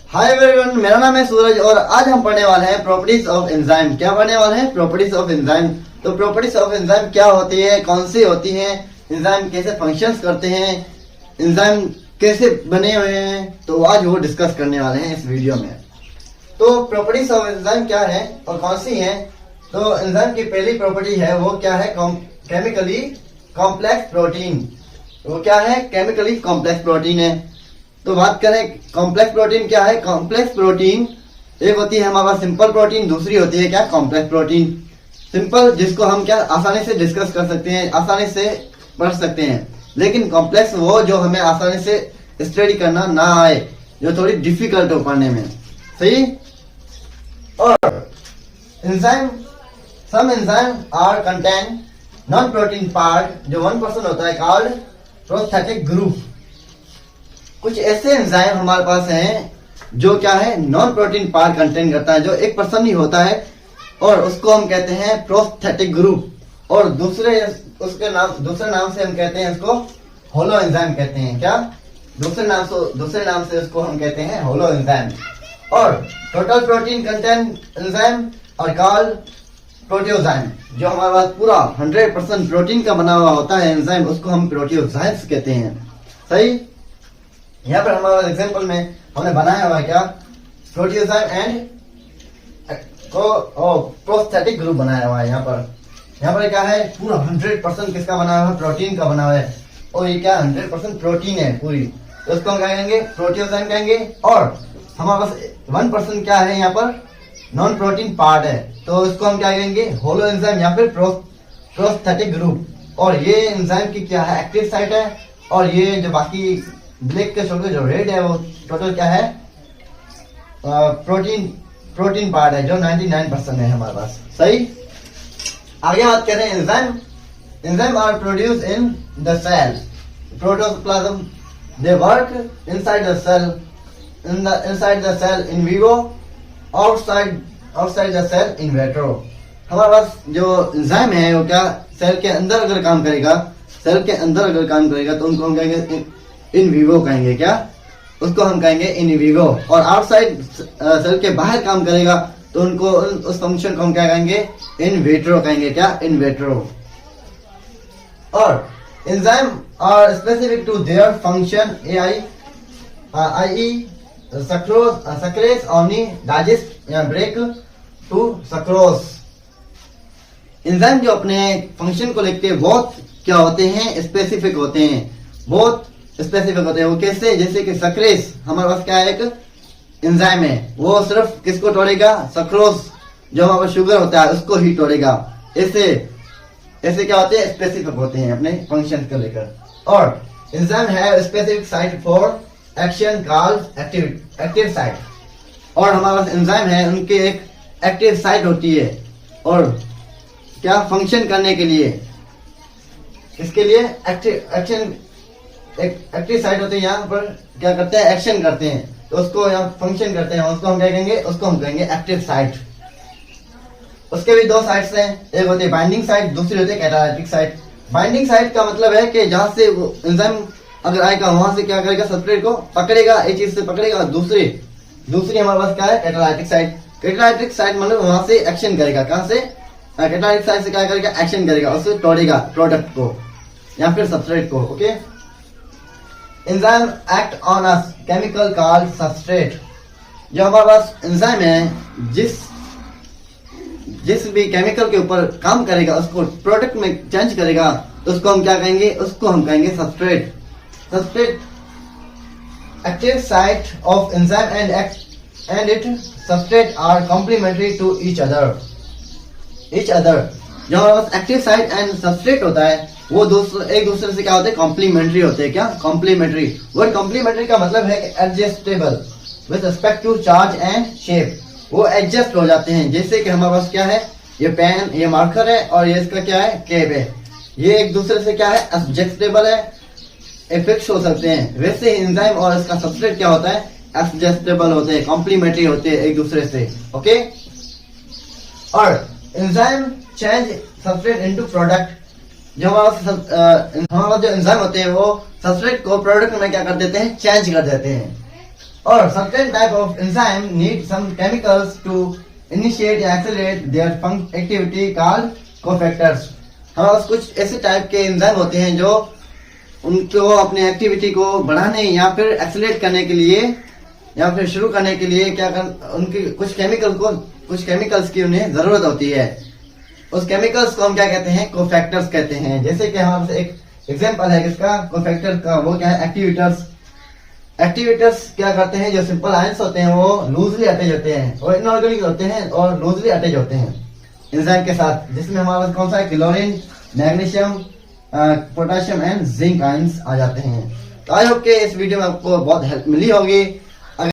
Hi everyone, मेरा नाम है सूरज और आज हम पढ़ने वाले हैं प्रॉपर्टीज ऑफ एंजाइम। क्या पढ़ने वाले हैं? Properties of enzyme. तो प्रॉपर्टीज ऑफ एंजाइम क्या होती है, कौन सी होती है, एंजाइम कैसे फंक्शंस करते हैं, एंजाइम कैसे बने हुए हैं, तो आज वो डिस्कस करने वाले हैं इस वीडियो में। तो प्रॉपर्टीज ऑफ एंजाइम क्या है और कौन सी है? तो एंजाइम की पहली प्रॉपर्टी है वो क्या है? Chemically complex protein. वो क्या है? केमिकली कॉम्प्लेक्स प्रोटीन है। तो बात करें कॉम्प्लेक्स प्रोटीन क्या है? कॉम्प्लेक्स प्रोटीन एक होती है हमारे पास सिंपल प्रोटीन, दूसरी होती है क्या? Complex protein. सिंपल जिसको हम क्या आसानी से डिस्कस कर सकते हैं, आसानी से पढ़ सकते हैं, लेकिन कॉम्प्लेक्स वो जो हमें आसानी से स्टडी करना ना आए, जो थोड़ी डिफिकल्ट हो पढ़ने में। सही। और enzyme, some enzyme are contain non protein part, जो 1% होता है, कॉल्ड प्रोस्थेटिक ग्रुप। कुछ ऐसे एंजाइम हमारे पास हैं जो क्या है? नॉन प्रोटीन पार्ट कंटेन करता है, जो 1% ही होता है, और उसको हम कहते हैं प्रोस्थेटिक ग्रुप। और दूसरे नाम से हम कहते हैं इसको होलो एंजाइम कहते हैं। क्या? दूसरे नाम से इसको हम कहते हैं होलो एंजाइम। और टोटल प्रोटीन कंटेन एंजाइम और कॉल्ड प्रोटियोजाइम। जो हमारे पास पूरा 100% प्रोटीन का बना हुआ होता है एंजाइम, उसको हम प्रोटियोजाइम्स कहते हैं। सही। यहाँ पर हमारे एग्जांपल में हमने बनाया हुआ है क्या? प्रोटियोजाइम एंड प्रोस्थेटिक ग्रुप बनाया हुआ है। यहाँ पर क्या है? पूरा 100% किसका बना हुआ है? प्रोटीन का बना हुआ है। और ये क्या 100% प्रोटीन है पूरी, तो उसको हम क्या कहेंगे? प्रोटियोजाइम कहेंगे। और हमारे पास 1% क्या है? यहाँ पर नॉन प्रोटीन पार्ट है, तो इसको हम क्या कहेंगे? होलो एंजाइम या फिर प्रोस्थेटिक ग्रुप। और ये एंजाइम की क्या है? एक्टिव साइट है। और ये जो बाकी ब्लैक के छोटे जो रेड है वो टोटल क्या है? प्रोटीन पार्ट है, जो 99% है हमारे पास। सही। आगे बात करें enzyme are produce in the cell protoplasm. They work inside the cell in vivo, outside the cell in vitro. हमारे पास जो एंजाइम है वो क्या सेल के अंदर अगर काम करेगा, तो उनको हम कहेंगे इन विवो कहेंगे। क्या? उसको हम कहेंगे इन विवो। और आउटसाइड सेल के बाहर काम करेगा तो उनको उस फंक्शन को हम क्या कहेंगे? इन विट्रो कहेंगे। क्या? In vitro. और enzyme are specific to their function I sucrose only digest या ब्रेक टू सक्रोज। एंजाइम जो अपने फंक्शन को लेकर बहुत क्या होते हैं? स्पेसिफिक होते हैं, बहुत स्पेसिफिक होते हैं। वो कैसे? जैसे कि सक्रेस हमारे पास क्या है? एक एंजाइम है, वो सिर्फ किसको तोड़ेगा? सक्रोज जो हमारे पास शुगर होता है उसको ही तोड़ेगा। ऐसे क्या होते हैं? स्पेसिफिक होते हैं अपने फंक्शन को लेकर। और एंजाइम है specific site for action called active site. और हमारे पास एंजाइम है, उनकी एक एक्टिव साइट होती है। और क्या? फंक्शन करने के लिए, इसके लिए एक्टिव साइट होते हैं। यहाँ पर क्या करते हैं? एक्शन करते हैं, तो उसको यहाँ फंक्शन करते हैं, उसको हम क्या कहेंगे? उसको हम कहेंगे एक्टिव साइट। उसके भी दो साइट्स हैं, एक होती है बाइंडिंग साइट, दूसरी होती है कैटालाइटिक साइट। बाइंडिंग साइट का मतलब है कि जहां से वो एंजाइम अगर आएगा वहां से क्या करेगा? सब्सट्रेट को पकड़ेगा, एक चीज से पकड़ेगा। दूसरी हमारे पास क्या है? Catalytic site. कैटालाइटिक साइट मतलब वहां से एक्शन करेगा। कहां से? कैटालाइटिक साइट से क्या करेगा? एक्शन करेगा, उससे तोड़ेगा प्रोडक्ट को या फिर सब्सट्रेट को। Okay. Enzyme act on a chemical called substrate. जो हमारे पास एंजाइम है, जिस भी केमिकल के ऊपर काम करेगा, उसको प्रोडक्ट में चेंज करेगा, तो उसको हम क्या कहेंगे? उसको हम कहेंगे substrate. Active site of enzyme and it substrate are complementary to each other. जो हमारे पास एक्टिव साइट एंड सबस्ट्रेट होता है वो एक दूसरे से क्या होते हैं? कॉम्प्लीमेंट्री होते हैं। क्या? कॉम्प्लीमेंट्री। वर्ड कॉम्प्लीमेंट्री का मतलब है कि adjustable with respect to charge and shape. वो एडजस्ट हो जाते हैं। जैसे कि हमारे पास क्या है? ये पेन, ये मार्कर है, और ये इसका क्या है? कैप है। ये एक दूसरे से क्या है? एडजस्टेबल है, फिक्स हो सकते हैं। वैसे ही एंजाइम और इसका सबस्ट्रेट क्या होता है? एडजस्टेबल होते हैं, कॉम्प्लीमेंट्री होते हैं एक दूसरे से। ओके। और enzyme change substrate into product. जो हमारा जो एंजाइम होते हैं वो सबस्ट्रेट को प्रोडक्ट में क्या कर देते हैं? चेंज कर देते हैं। और certain type of enzyme need some chemicals to initiate या accelerate their activity called cofactors। हमारे पास कुछ ऐसे टाइप के एंजाइम होते हैं जो उनको अपनी एक्टिविटी को बढ़ाने या फिर एक्सेलरेट करने के लिए या फिर शुरू करने के लिए उनकी कुछ केमिकल्स की उन्हें जरूरत होती है। उस केमिकल्स को हम क्या कहते हैं? कोफैक्टर्स कहते हैं। जैसे कि हमारे पास एक एग्जांपल है किसका? कोफैक्टर का। वो क्या है? एक्टिवेटर्स। एक्टिवेटर्स क्या करते हैं? जो सिंपल आयंस होते हैं वो लूजली अटैच होते हैं और इनऑर्गेनिक होते हैं और लूजली अटैच होते हैं एंजाइम के साथ, जिसमें हमारे पास कौन सा है? Chlorine, magnesium, potassium and zinc ions आ जाते हैं। तो आई होप के इस वीडियो में आपको बहुत हेल्प मिली होगी।